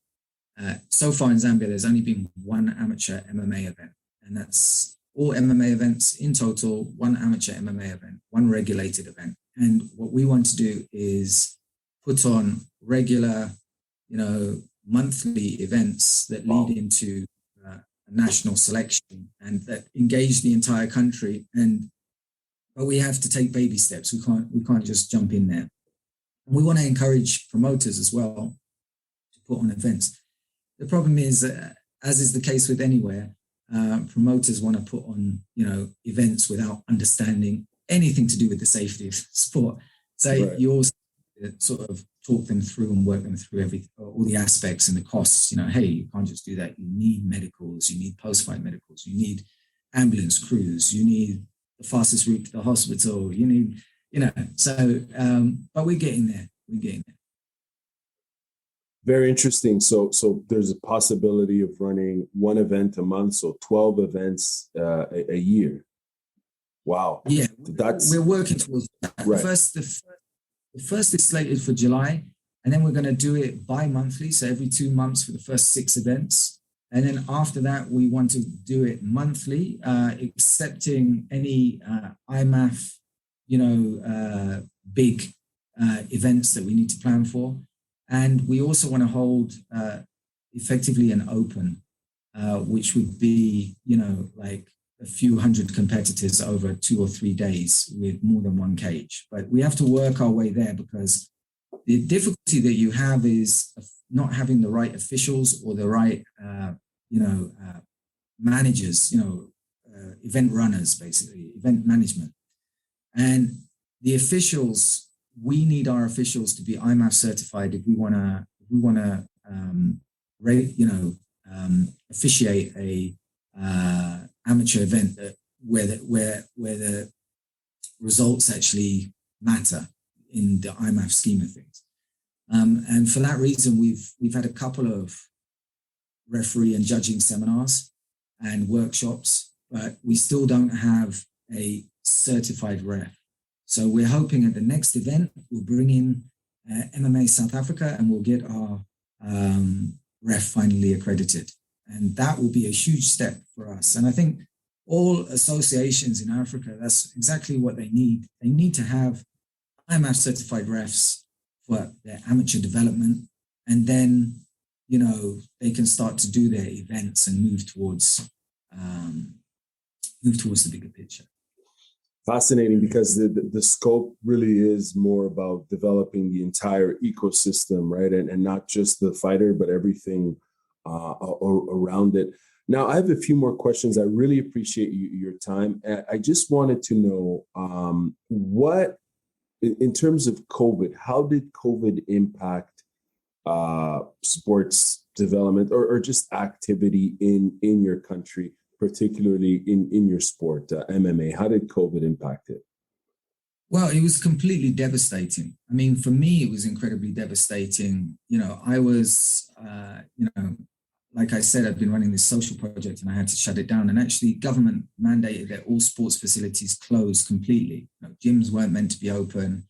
so far in Zambia, there's only been one amateur MMA event, and that's all MMA events in total, one amateur MMA event, one regulated event. And what we want to do is put on regular, monthly events that lead into a national selection and that engage the entire country. But we have to take baby steps. We can't just jump in there. And we want to encourage promoters as well to put on events. The problem is, as is the case with anywhere, promoters want to put on, events without understanding anything to do with the safety of sport. So right. You also sort of talk them through and work them through all the aspects and the costs. Hey, you can't just do that. You need medicals. You need post-fight medicals. You need ambulance crews. You need the fastest route to the hospital. You need, But we're getting there. We're getting there. Very interesting. So there's a possibility of running one event a month, so 12 events a year. Wow. Yeah, we're working towards that. Right. The first is slated for July, and then we're going to do it bi-monthly, so every 2 months for the first 6 events. And then after that, we want to do it monthly, accepting any IMMAF, big events that we need to plan for. And we also want to hold effectively an open, which would be, like a few hundred competitors over 2 or 3 days with more than one cage. But we have to work our way there, because the difficulty that you have is not having the right officials or the right, managers, event runners, basically, event management. And the officials, we need our officials to be IMMAF certified if we want to officiate a amateur event where the results actually matter in the IMMAF scheme of things. And for that reason, we've had a couple of referee and judging seminars and workshops, but we still don't have a certified ref. So we're hoping at the next event, we'll bring in MMA South Africa, and we'll get our ref finally accredited. And that will be a huge step for us. And I think all associations in Africa, that's exactly what they need. They need to have IMMAF certified refs for their amateur development. And then, they can start to do their events and move towards the bigger picture. Fascinating, because the scope really is more about developing the entire ecosystem, right? And not just the fighter, but everything around it. Now, I have a few more questions. I really appreciate your time. I just wanted to know what, in terms of COVID, how did COVID impact sports development or just activity in your country, particularly in your sport, MMA? How did COVID impact it? Well, it was completely devastating. I mean, for me, it was incredibly devastating. I was, like I said, I've been running this social project and I had to shut it down. And actually, government mandated that all sports facilities close completely. Gyms weren't meant to be open,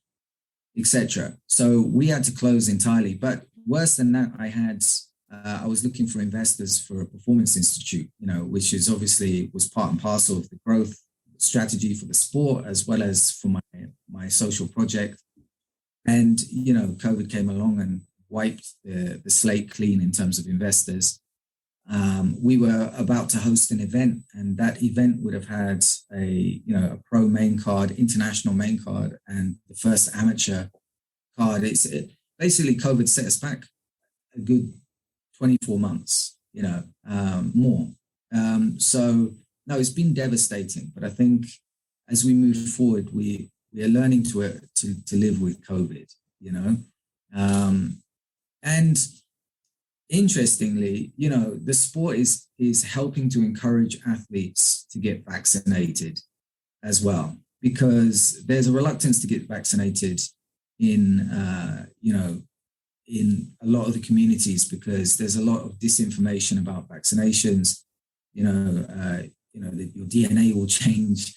etc. So we had to close entirely. But worse than that, I was looking for investors for a performance institute, which is obviously was part and parcel of the growth strategy for the sport, as well as for my social project. And, COVID came along and wiped the slate clean in terms of investors. We were about to host an event, and that event would have had a pro main card, international main card, and the first amateur card. Basically, COVID set us back a good 24 months, more. So no, it's been devastating. But I think as we move forward, we are learning to live with COVID, and interestingly, the sport is helping to encourage athletes to get vaccinated as well, because there's a reluctance to get vaccinated in a lot of the communities, because there's a lot of disinformation about vaccinations, that your DNA will change,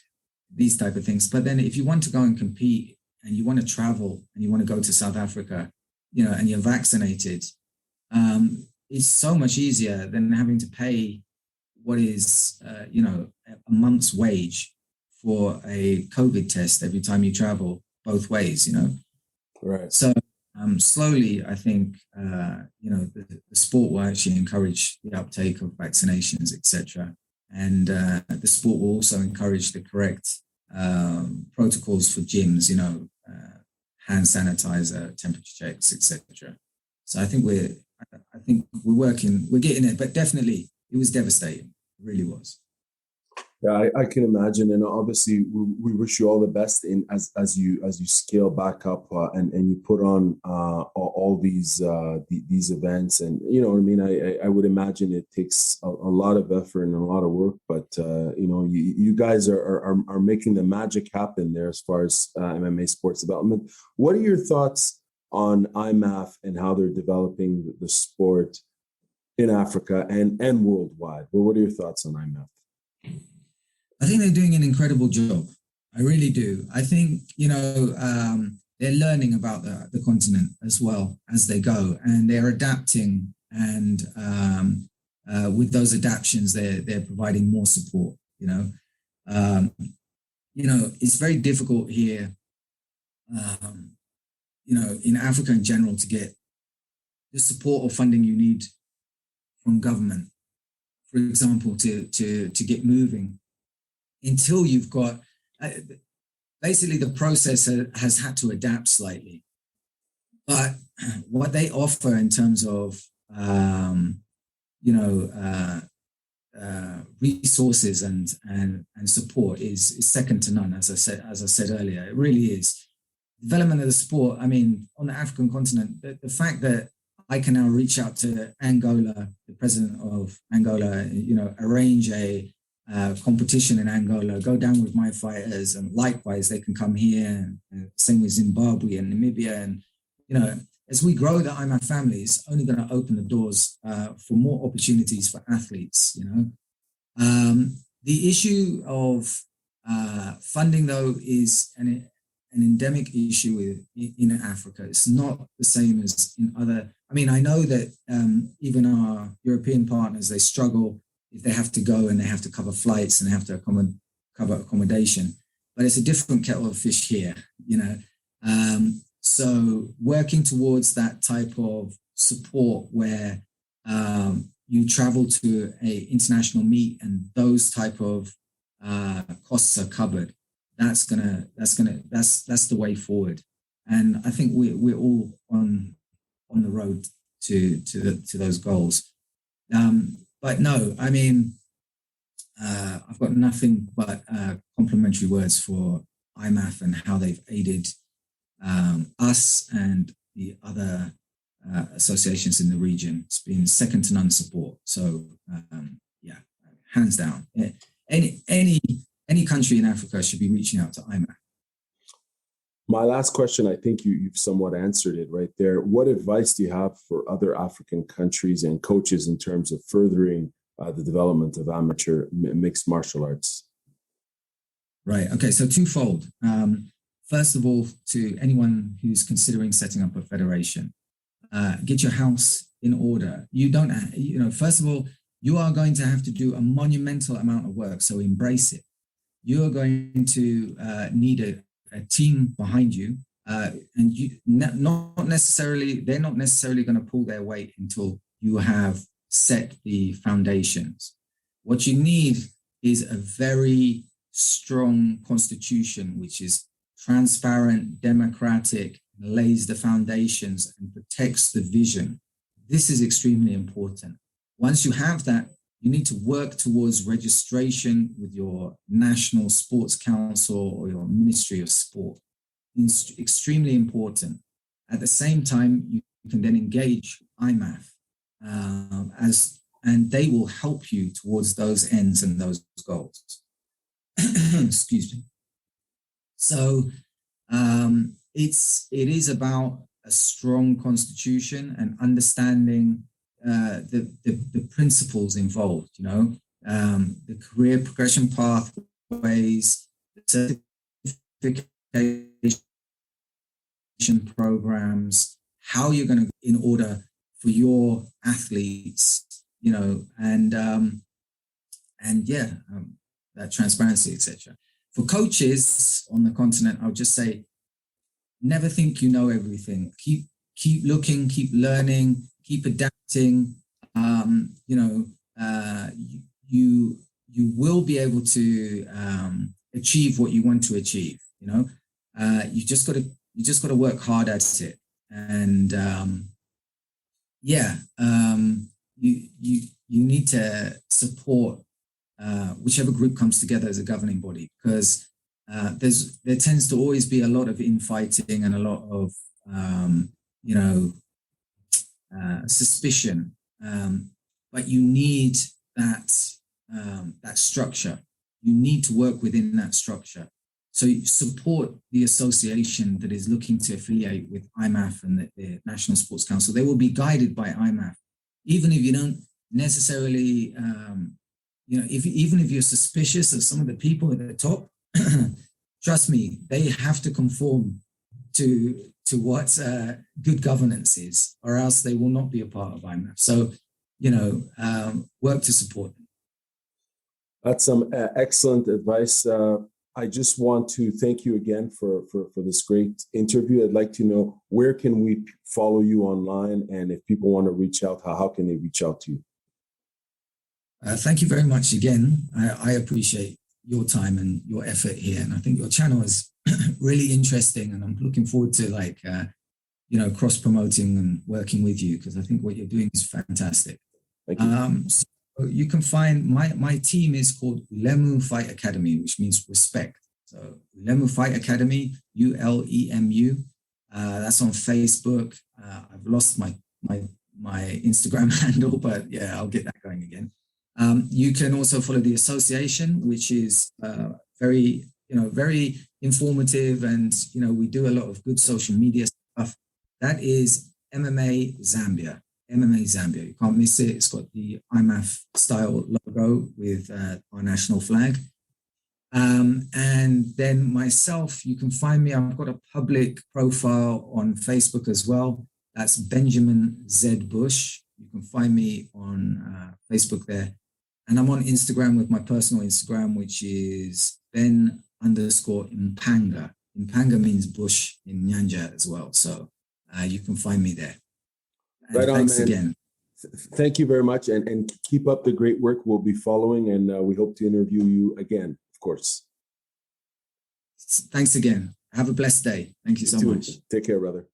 these type of things. But then if you want to go and compete and you want to travel and you want to go to South Africa, and you're vaccinated, it's so much easier than having to pay what is, a month's wage for a COVID test every time you travel both ways, Right. So slowly, I think, the sport will actually encourage the uptake of vaccinations, etc. And the sport will also encourage the correct protocols for gyms, hand sanitizer, temperature checks, etc. So I think we're getting it, but definitely it was devastating. It really was. Yeah, I can imagine, and obviously we wish you all the best in as you scale back up and you put on all these events, and you know what I mean. I would imagine it takes a lot of effort and a lot of work, but you know you guys are making the magic happen there as far as MMA sports development. What are your thoughts on IMMAF and how they're developing the sport in Africa and worldwide? Well, what are your thoughts on IMMAF? I think they're doing an incredible job. I really do. I think, they're learning about the continent as well as they go, and they're adapting. And with those adaptations, they're providing more support. It's very difficult here, in Africa in general, to get the support or funding you need from government, for example, to get moving, until you've got, basically the process has had to adapt slightly. But what they offer in terms of, resources and support is second to none, as I said earlier. It really is. Development of the sport, I mean, on the African continent, the fact that I can now reach out to Angola, the president of Angola, arrange a competition in Angola, go down with my fighters, and likewise they can come here, and same with Zimbabwe and Namibia. And as we grow the IMMAF family, it's only going to open the doors for more opportunities for athletes. The issue of funding, though, is an endemic issue in Africa. It's not the same as in other. I mean, I know that even our European partners, they struggle if they have to go and they have to cover flights and they have to cover accommodation, but it's a different kettle of fish here, So working towards that type of support where you travel to a international meet and those type of costs are covered, that's the way forward. And I think we're all on the road to those goals. But no, I mean, I've got nothing but complimentary words for IMMAF and how they've aided us and the other associations in the region. It's been second to none support. So yeah, hands down. Any country in Africa should be reaching out to IMMAF. My last question, I think you've somewhat answered it right there. What advice do you have for other African countries and coaches in terms of furthering the development of amateur mixed martial arts? Right. Okay. So twofold. First of all, to anyone who's considering setting up a federation, get your house in order. You don't, first of all, you are going to have to do a monumental amount of work. So embrace it. You are going to need a team behind you, and they're not necessarily going to pull their weight until you have set the foundations. What you need is a very strong constitution, which is transparent, democratic, lays the foundations and protects the vision. This is extremely important. Once you have that, you need to work towards registration with your National Sports Council or your Ministry of Sport. It's extremely important. At the same time, you can then engage IMMAF and they will help you towards those ends and those goals. Excuse me. So it is about a strong constitution and understanding the principles involved, the career progression pathways, the certification programs, how you're going to, in order for your athletes, that transparency, etc. For coaches on the continent, I'll just say, never think you know everything. Keep looking, keep learning, keep adapting. You will be able to achieve what you want to achieve. You just got to work hard at it, and you need to support whichever group comes together as a governing body, because there tends to always be a lot of infighting and a lot of suspicion, but you need that structure. You need to work within that structure. So you support the association that is looking to affiliate with IMMAF and the National Sports Council. They will be guided by IMMAF, even if you don't necessarily, even if you're suspicious of some of the people at the top. Trust me, they have to conform to what good governance is, or else they will not be a part of IMMAF. So, work to support them. That's some excellent advice. I just want to thank you again for this great interview. I'd like to know, where can we follow you online? And if people want to reach out, how can they reach out to you? Thank you very much again. I appreciate your time and your effort here. And I think your channel is really interesting. And I'm looking forward to cross-promoting and working with you, because I think what you're doing is fantastic. Thank you. So you can find my team is called Ulemu Fight Academy, which means respect. So Ulemu Fight Academy, ULEMU. That's on Facebook. I've lost my Instagram handle, but yeah, I'll get that going again. You can also follow the association, which is very informative, and we do a lot of good social media stuff. That is MMA Zambia. MMA Zambia. You can't miss it. It's got the IMMAF style logo with our national flag. And then myself, you can find me. I've got a public profile on Facebook as well. That's Benjamin Z. Bush. You can find me on Facebook there. And I'm on Instagram with my personal Instagram, which is Ben_Impanga. Impanga means bush in Nyanja as well. So you can find me there. And right on, thanks man. again. Thank you very much, and keep up the great work. We'll be following, and we hope to interview you again, of course. Thanks again. Have a blessed day. Thank you so much. Take care, brother.